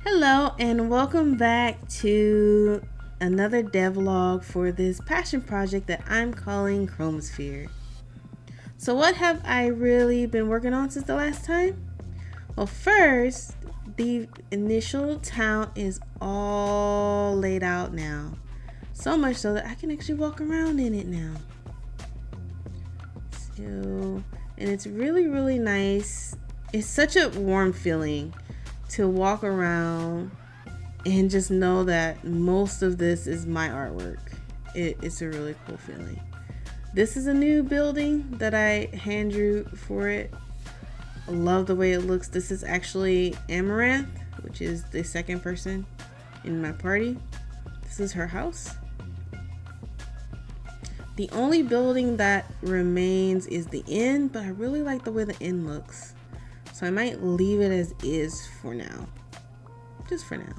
Hello and welcome back to another devlog for this passion project that I'm calling ChromaSphere. So what have I really been working on since the last time? Well, first, the initial town is all laid out now. So much so that I can actually walk around in it now. And it's really nice. It's such a warm feeling to walk around and just know that most of this is my artwork. It's a really cool feeling. This is a new building that I hand drew for it. I love the way it looks. This is actually Amaranth, which is the second person in my party. This is her house. The only building that remains is the inn, but I really like the way the inn looks. So I might leave it as is for now. Just for now.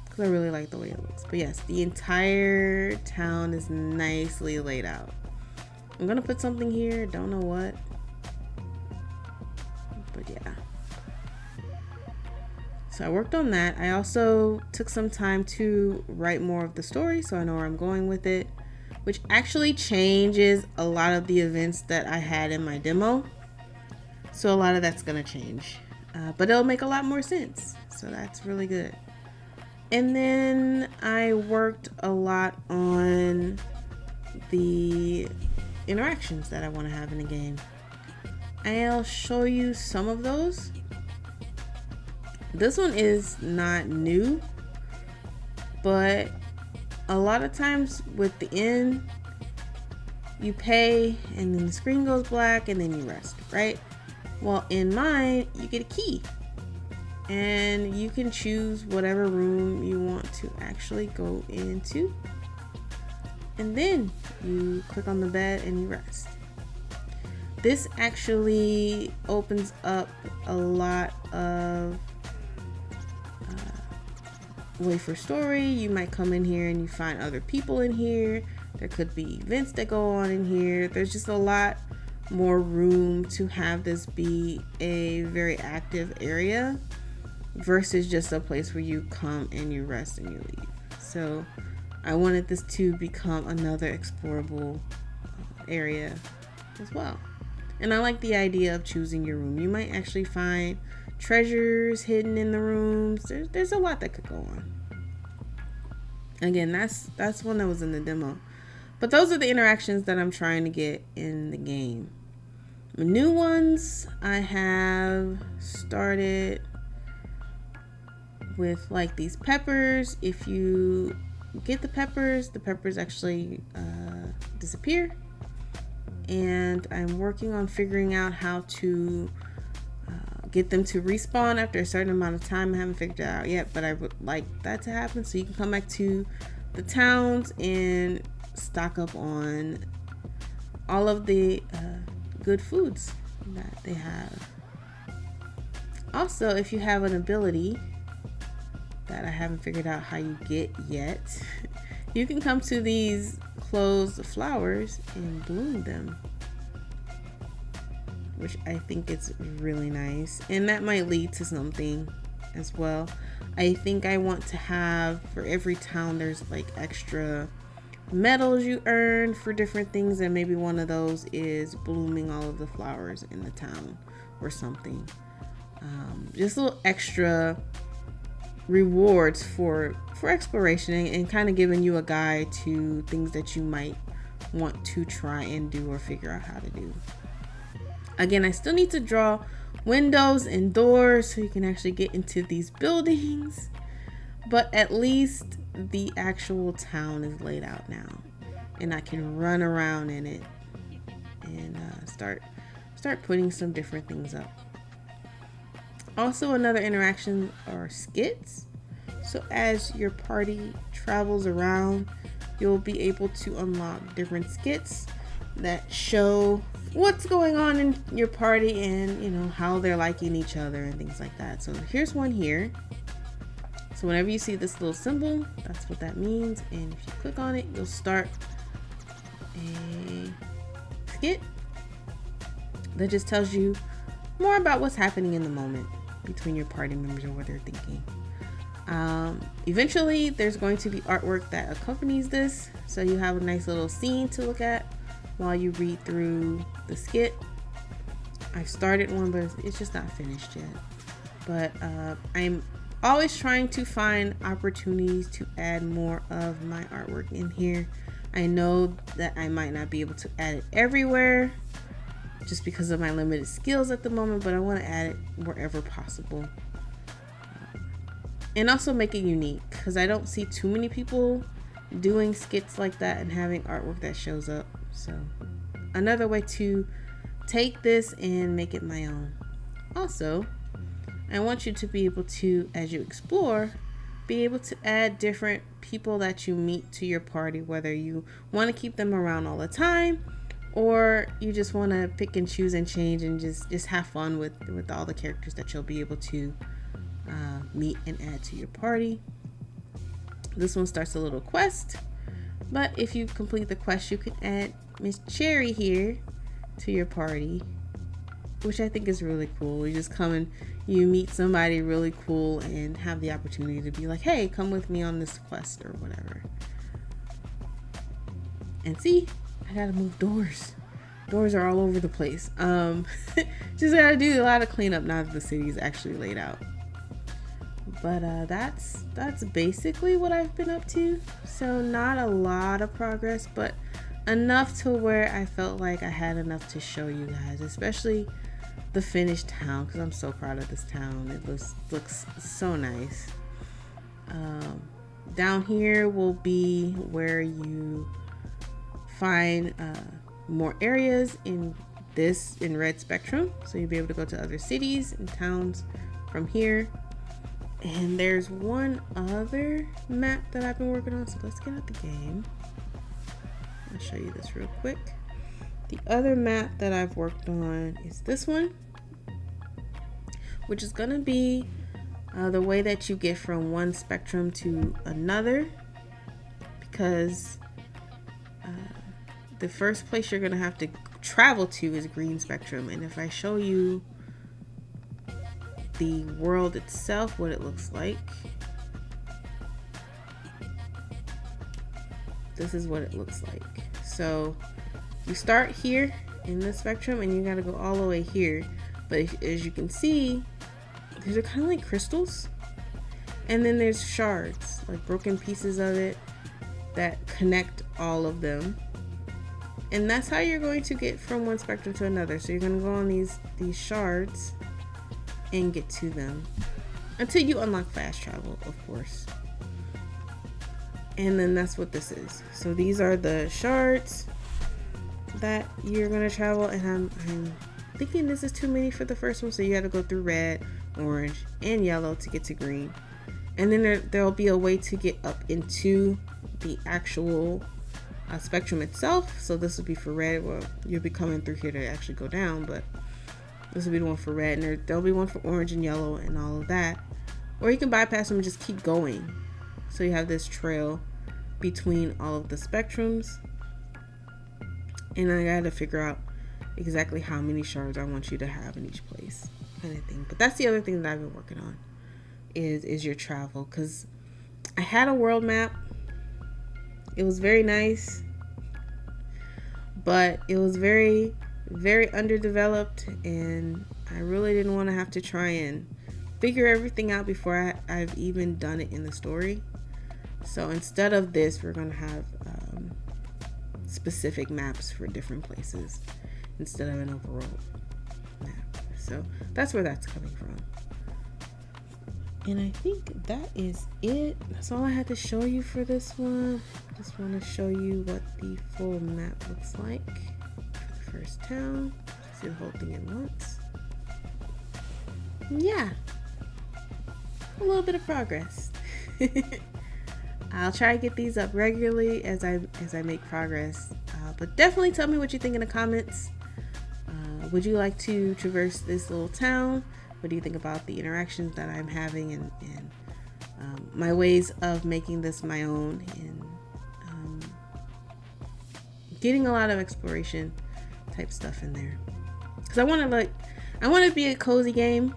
Because I really like the way it looks. But yes, the entire town is nicely laid out. I'm going to put something here. Don't know what. But yeah. So I worked on that. I also took some time to write more of the story so I know where I'm going with it. Which actually changes a lot of the events that I had in my demo. So a lot of that's going to change. But it'll make a lot more sense. So that's really good. And then I worked a lot on the interactions that I want to have in the game. I'll show you some of those. This one is not new. But a lot of times with the inn, you pay and then the screen goes black and then you rest, right? Well, in mine, you get a key and you can choose whatever room you want to actually go into. And then you click on the bed and you rest. This actually opens up a lot of way for story. You might come in here and you find other people in here. There could be events that go on in here. There's just a lot more room to have this be a very active area versus just a place where you come and you rest and you leave. So I wanted this to become another explorable area as well. And I like the idea of choosing your room. You might actually find treasures hidden in the rooms. There's a lot that could go on. Again, that's one that was in the demo. But those are the interactions that I'm trying to get in the game. The new ones I have started with like these peppers. If you get the peppers actually disappear. And I'm working on figuring out how to get them to respawn after a certain amount of time. I haven't figured it out yet, but I would like that to happen so you can come back to the towns and stock up on all of the good foods that they have. Also, if you have an ability that I haven't figured out how you get yet, you can come to these closed flowers and bloom them, which I think is really nice. And that might lead to something as well. I think I want to have, for every town, there's like extra medals you earn for different things, and maybe one of those is blooming all of the flowers in the town or something. Just a little extra rewards for exploration and kind of giving you a guide to things that you might want to try and do or figure out how to do. Again, I still need to draw windows and doors so you can actually get into these buildings, but at least the actual town is laid out now and I can run around in it and start putting some different things up. Also, another interaction are skits. So as your party travels around, you'll be able to unlock different skits that show what's going on in your party and, you know, how they're liking each other and things like that. So here's one here. So whenever you see this little symbol, that's what that means. And if you click on it, you'll start a skit that just tells you more about what's happening in the moment. between your party members or what they're thinking. Eventually there's going to be artwork that accompanies this, so you have a nice little scene to look at while you read through the skit. I've started one, but it's just not finished yet. But I'm always trying to find opportunities to add more of my artwork in here. I know that I might not be able to add it everywhere just because of my limited skills at the moment, but I want to add it wherever possible. And also make it unique, because I don't see too many people doing skits like that and having artwork that shows up. So another way to take this and make it my own. Also, I want you to be able to, as you explore, be able to add different people that you meet to your party, whether you want to keep them around all the time or you just want to pick and choose and change and just have fun with all the characters that you'll be able to meet and add to your party. This one starts a little quest, but if you complete the quest, you can add Miss Cherry here to your party, which I think is really cool. You just come and you meet somebody really cool and have the opportunity to be like, hey, come with me on this quest or whatever. And see, I gotta move doors. Doors are all over the place. Just gotta do a lot of cleanup now that the city is actually laid out. But that's basically what I've been up to. So not a lot of progress, but enough to where I felt like I had enough to show you guys, especially the finished town, because I'm so proud of this town. It looks so nice. Down here will be where you find more areas in red spectrum, so you'll be able to go to other cities and towns from here. And there's one other map that I've been working on, so let's get out the game. I'll show you this real quick. The other map that I've worked on is this one, which is gonna be the way that you get from one spectrum to another, because the first place you're gonna have to travel to is green spectrum. And if I show you the world itself, what it looks like, this is what it looks like. So you start here in the spectrum and you gotta go all the way here, but as you can see, these are kind of like crystals, and then there's shards, like broken pieces of it that connect all of them, and that's how you're going to get from one spectrum to another. So you're going to go on these shards and get to them until you unlock fast travel, of course. And then that's what this is. So these are the shards that you're going to travel, and I'm thinking this is too many for the first one, so you have to go through red, orange, and yellow to get to green. And then there'll be a way to get up into the actual spectrum itself. So this will be for red. Well, you'll be coming through here to actually go down, but this will be the one for red, and there'll be one for orange and yellow and all of that. Or you can bypass them and just keep going. So you have this trail between all of the spectrums. And I gotta figure out exactly how many shards I want you to have in each place, kind of thing. But that's the other thing that I've been working on is your travel, because I had a world map. It was very nice, but it was very, very underdeveloped, and I really didn't want to have to try and figure everything out before I've even done it in the story. So instead of this, we're going to have specific maps for different places instead of an overall map. So that's where that's coming from. And I think that is it. That's all I had to show you for this one. Just want to show you what the full map looks like for the first town. See the whole thing at once. Yeah, a little bit of progress. I'll try to get these up regularly as I make progress. But definitely tell me what you think in the comments. Would you like to traverse this little town? What do you think about the interactions that I'm having and my ways of making this my own, and getting a lot of exploration type stuff in there? Because I want to be a cozy game.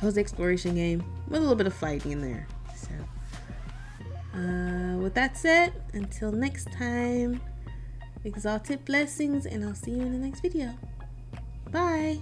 cozy exploration game with a little bit of fighting in there. So with that said, until next time, exalted blessings, and I'll see you in the next video. Bye.